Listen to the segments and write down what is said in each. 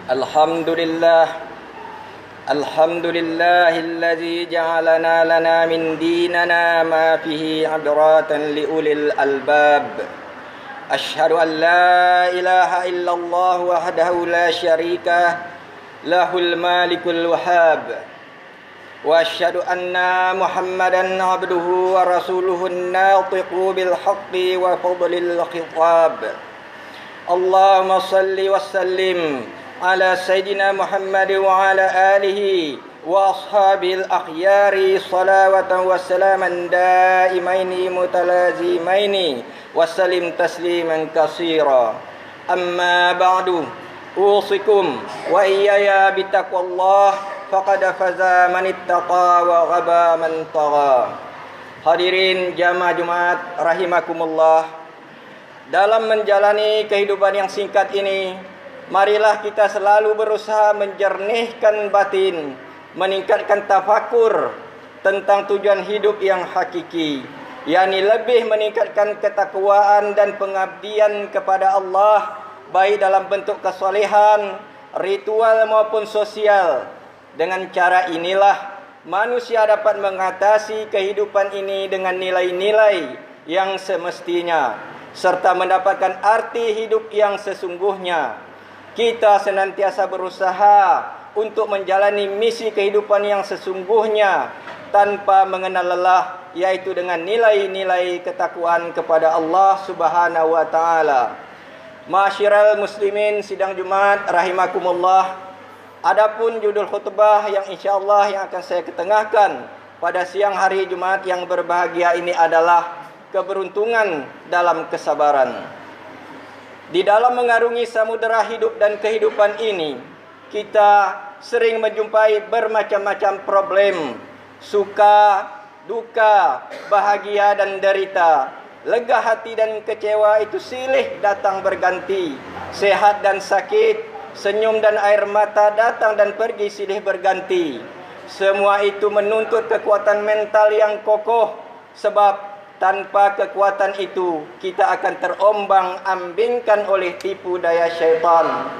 الحمد لله الحمد لله الذي جعلنا لنا من ديننا ما فيه عبرة لأولي الألباب. أشهد أن لا إله إلا الله وحده لا شريك له المالك الوهاب، وأشهد أن محمدا عبده ورسوله الناطق بالحق وفضل الخطاب. اللهم صل وسلم على سيدنا محمد وعلى آله وأصحابه الأخيار صلاة وسلاما دائمين متلازمين وسلم تسليما كثيرا. أما بعد، أوصيكم وإياي بتقوى الله faqad faza man ittaqa wa ghaba man tagha. Hadirin jamaah Jumat rahimakumullah, dalam menjalani kehidupan yang singkat ini, marilah kita selalu berusaha menjernihkan batin, meningkatkan tafakur tentang tujuan hidup yang hakiki, yakni lebih meningkatkan ketakwaan dan pengabdian kepada Allah, baik dalam bentuk kesalehan, ritual maupun sosial. Dengan cara inilah manusia dapat mengatasi kehidupan ini dengan nilai-nilai yang semestinya, serta mendapatkan arti hidup yang sesungguhnya. Kita senantiasa berusaha untuk menjalani misi kehidupan yang sesungguhnya tanpa mengenal lelah, yaitu dengan nilai-nilai ketakwaan kepada Allah Subhanahu wa taala. Ma'asyiral muslimin sidang Jumat rahimakumullah. Adapun judul khutbah yang insyaallah yang akan saya ketengahkan pada siang hari Jumat yang berbahagia ini adalah keberuntungan dalam kesabaran. Di dalam mengarungi samudera hidup dan kehidupan ini, kita sering menjumpai bermacam-macam problem, suka, duka, bahagia dan derita. Lega hati dan kecewa itu silih datang berganti, sehat dan sakit, senyum dan air mata datang dan pergi silih berganti. Semua itu menuntut kekuatan mental yang kokoh, sebab tanpa kekuatan itu kita akan terombang-ambingkan oleh tipu daya syaitan.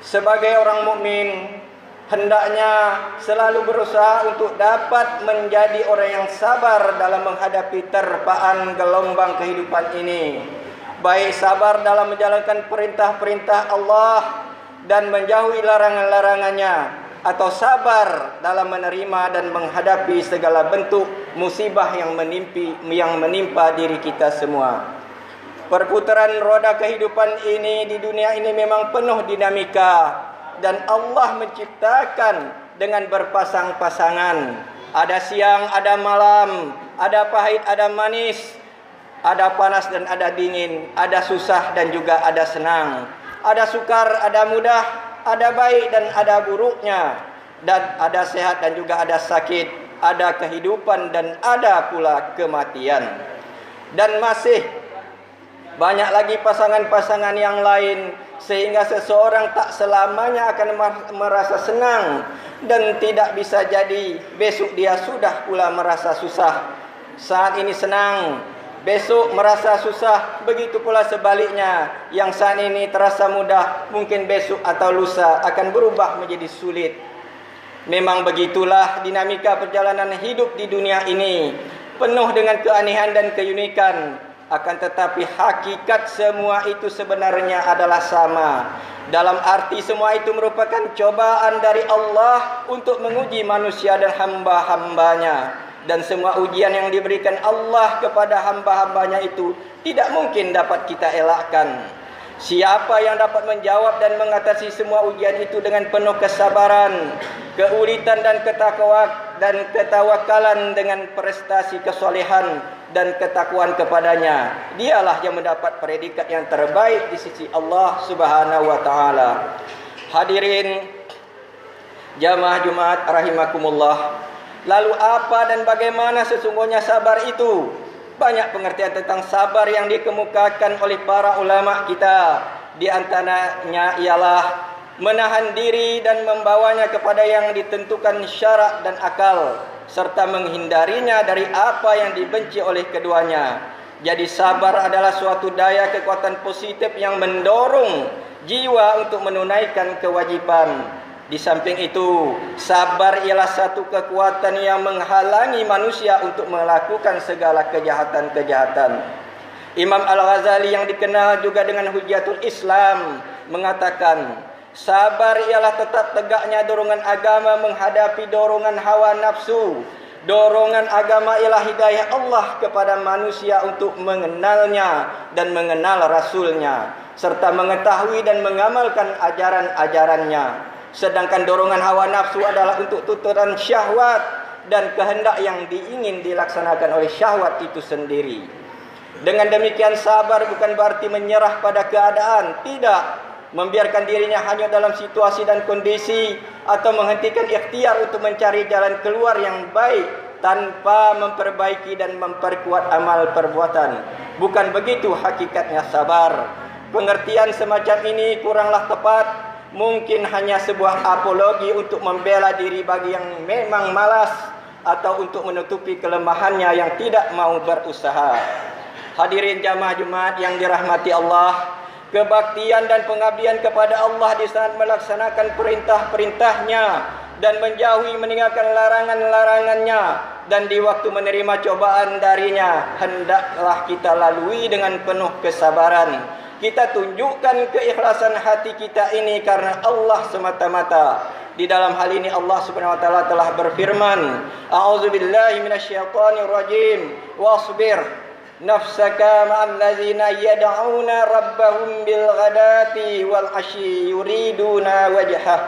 Sebagai orang mukmin, hendaknya selalu berusaha untuk dapat menjadi orang yang sabar dalam menghadapi terpaan gelombang kehidupan ini. Baik sabar dalam menjalankan perintah-perintah Allah dan menjauhi larangan-larangannya, atau sabar dalam menerima dan menghadapi segala bentuk musibah yang menimpa diri kita semua. Perputaran roda kehidupan ini di dunia ini memang penuh dinamika, dan Allah menciptakan dengan berpasang-pasangan. Ada siang, ada malam, ada pahit, ada manis, ada panas dan ada dingin, ada susah dan juga ada senang. Ada sukar, ada mudah, ada baik dan ada buruknya, dan ada sehat dan juga ada sakit, ada kehidupan dan ada pula kematian. Dan masih banyak lagi pasangan-pasangan yang lain, sehingga seseorang tak selamanya akan merasa senang, dan tidak bisa jadi besok dia sudah pula merasa susah. Saat ini senang, besok merasa susah, begitu pula sebaliknya. Yang saat ini terasa mudah, mungkin besok atau lusa akan berubah menjadi sulit. Memang begitulah dinamika perjalanan hidup di dunia ini, penuh dengan keanehan dan keunikan. Akan tetapi hakikat semua itu sebenarnya adalah sama. Dalam arti semua itu merupakan cobaan dari Allah untuk menguji manusia dan hamba-hambanya. Dan semua ujian yang diberikan Allah kepada hamba-hambanya itu tidak mungkin dapat kita elakkan. Siapa yang dapat menjawab dan mengatasi semua ujian itu dengan penuh kesabaran, keulitan dan ketawakalan dengan prestasi kesolehan dan ketakwaan kepadanya, dialah yang mendapat predikat yang terbaik di sisi Allah Subhanahu wa taala. Hadirin jamaah Jumat rahimakumullah. Lalu apa dan bagaimana sesungguhnya sabar itu? Banyak pengertian tentang sabar yang dikemukakan oleh para ulama kita. Di antaranya ialah menahan diri dan membawanya kepada yang ditentukan syarak dan akal, serta menghindarinya dari apa yang dibenci oleh keduanya. Jadi sabar adalah suatu daya kekuatan positif yang mendorong jiwa untuk menunaikan kewajiban. Di samping itu, sabar ialah satu kekuatan yang menghalangi manusia untuk melakukan segala kejahatan-kejahatan. Imam Al-Ghazali yang dikenal juga dengan Hujjatul Islam mengatakan, sabar ialah tetap tegaknya dorongan agama menghadapi dorongan hawa nafsu. Dorongan agama ialah hidayah Allah kepada manusia untuk mengenalnya dan mengenal Rasulnya, serta mengetahui dan mengamalkan ajaran-ajarannya. Sedangkan dorongan hawa nafsu adalah untuk tuturan syahwat dan kehendak yang diingin dilaksanakan oleh syahwat itu sendiri. Dengan demikian, sabar bukan berarti menyerah pada keadaan, tidak. Membiarkan dirinya hanya dalam situasi dan kondisi, atau menghentikan ikhtiar untuk mencari jalan keluar yang baik tanpa memperbaiki dan memperkuat amal perbuatan. Bukan begitu hakikatnya sabar. Pengertian semacam ini kuranglah tepat. Mungkin hanya sebuah apologi untuk membela diri bagi yang memang malas, atau untuk menutupi kelemahannya yang tidak mau berusaha. Hadirin jamaah Jumat yang dirahmati Allah, kebaktian dan pengabdian kepada Allah di saat melaksanakan perintah-perintahnya dan menjauhi meninggalkan larangan-larangannya, dan di waktu menerima cobaan darinya, hendaklah kita lalui dengan penuh kesabaran. Kita tunjukkan keikhlasan hati kita ini karena Allah semata-mata. Di dalam hal ini Allah Subhanahu wa taala telah berfirman, A'udzubillahi minasyaitonirrajim, wasbir nafsaka ma'al ladzina yad'una rabbahum bil ghadati wal 'ashyi yuriduna wajhah.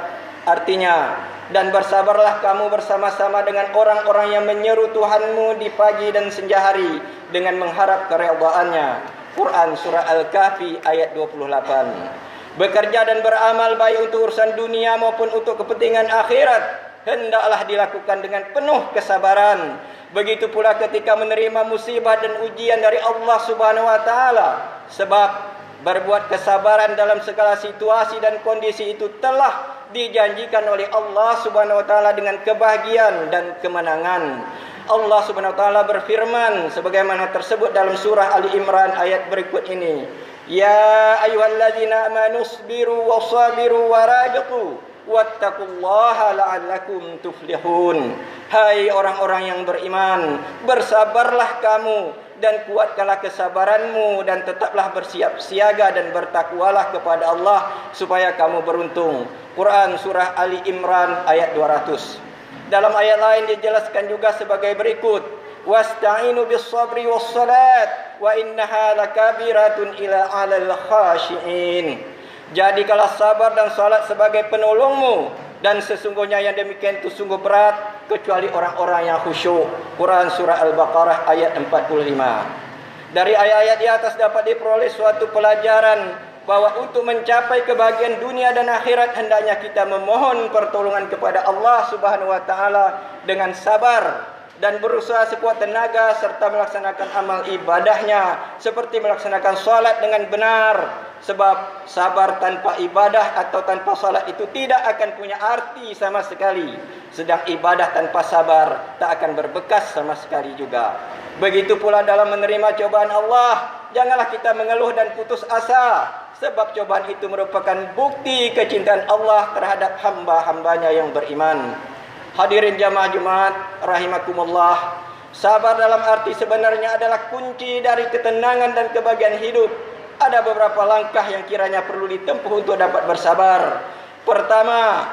Artinya, dan bersabarlah kamu bersama-sama dengan orang-orang yang menyeru Tuhanmu di pagi dan senja hari dengan mengharap keridhaannya. Quran Surah Al-Kahfi ayat 28. Bekerja dan beramal baik untuk urusan dunia maupun untuk kepentingan akhirat hendaklah dilakukan dengan penuh kesabaran. Begitu pula ketika menerima musibah dan ujian dari Allah Subhanahu wa taala. Sebab berbuat kesabaran dalam segala situasi dan kondisi itu telah dijanjikan oleh Allah Subhanahu wa taala dengan kebahagiaan dan kemenangan. Allah Subhanahu wa taala berfirman sebagaimana tersebut dalam surah Ali Imran ayat berikut ini. Ya ayyuhalladzina amanu sabiru wasabiru warabitu wattaqullaha la'allakum tuflihun. Hai orang-orang yang beriman, bersabarlah kamu dan kuatkanlah kesabaranmu, dan tetaplah bersiap siaga dan bertakwalah kepada Allah supaya kamu beruntung. Quran Surah Ali Imran ayat 200. Dalam ayat lain dijelaskan juga sebagai berikut, wasta'inu bis sabri was salat wa innaha lakabiratun ila 'alal khashiin. Jadikanlah sabar dan salat sebagai penolongmu, dan sesungguhnya yang demikian itu sungguh berat kecuali orang-orang yang khusyuk. Quran Surah Al-Baqarah ayat 45. Dari ayat-ayat di atas dapat diperoleh suatu pelajaran bahwa untuk mencapai kebahagiaan dunia dan akhirat hendaknya kita memohon pertolongan kepada Allah Subhanahu wa taala dengan sabar dan berusaha sekuat tenaga, serta melaksanakan amal ibadahnya seperti melaksanakan salat dengan benar. Sebab sabar tanpa ibadah atau tanpa salat itu tidak akan punya arti sama sekali. Sedang ibadah tanpa sabar tak akan berbekas sama sekali juga. Begitu pula dalam menerima cobaan Allah, janganlah kita mengeluh dan putus asa. Sebab cobaan itu merupakan bukti kecintaan Allah terhadap hamba-hambanya yang beriman. Hadirin jamaah Jumat rahimakumullah, sabar dalam arti sebenarnya adalah kunci dari ketenangan dan kebahagiaan hidup. Ada beberapa langkah yang kiranya perlu ditempuh untuk dapat bersabar. Pertama,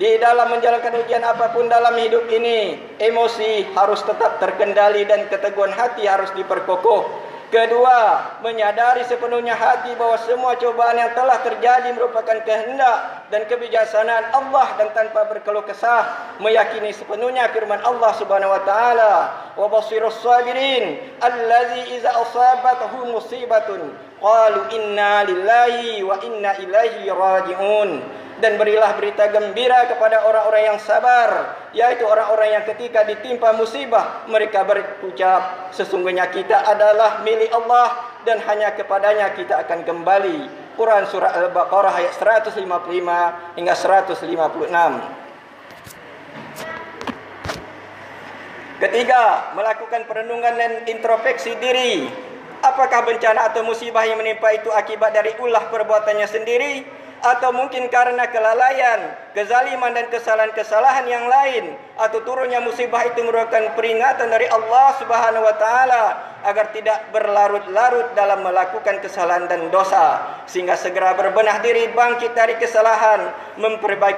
di dalam menjalankan ujian apapun dalam hidup ini, emosi harus tetap terkendali dan keteguhan hati harus diperkokoh. Kedua, menyadari sepenuhnya hati bahwa semua cobaan yang telah terjadi merupakan kehendak dan kebijaksanaan Allah, dan tanpa berkeluh kesah meyakini sepenuhnya firman Allah Subhanahu wa taala, wa basirus sabirin allazi iza asabathu musibatun qalu inna lillahi wa inna ilaihi raji'un. Dan berilah berita gembira kepada orang-orang yang sabar, yaitu orang-orang yang ketika ditimpa musibah mereka berucap, sesungguhnya kita adalah milik Allah dan hanya kepadanya kita akan kembali. Quran Surah Al-Baqarah ayat 155 hingga 156. Ketiga, melakukan perenungan dan introspeksi diri. Apakah bencana atau musibah yang menimpa itu akibat dari ulah perbuatannya sendiri, atau mungkin karena kelalaian, kezaliman dan kesalahan-kesalahan yang lain, atau turunnya musibah itu merupakan peringatan dari Allah Subhanahu wa taala agar tidak berlarut-larut dalam melakukan kesalahan dan dosa, sehingga segera berbenah diri, bangkit dari kesalahan, memperbaiki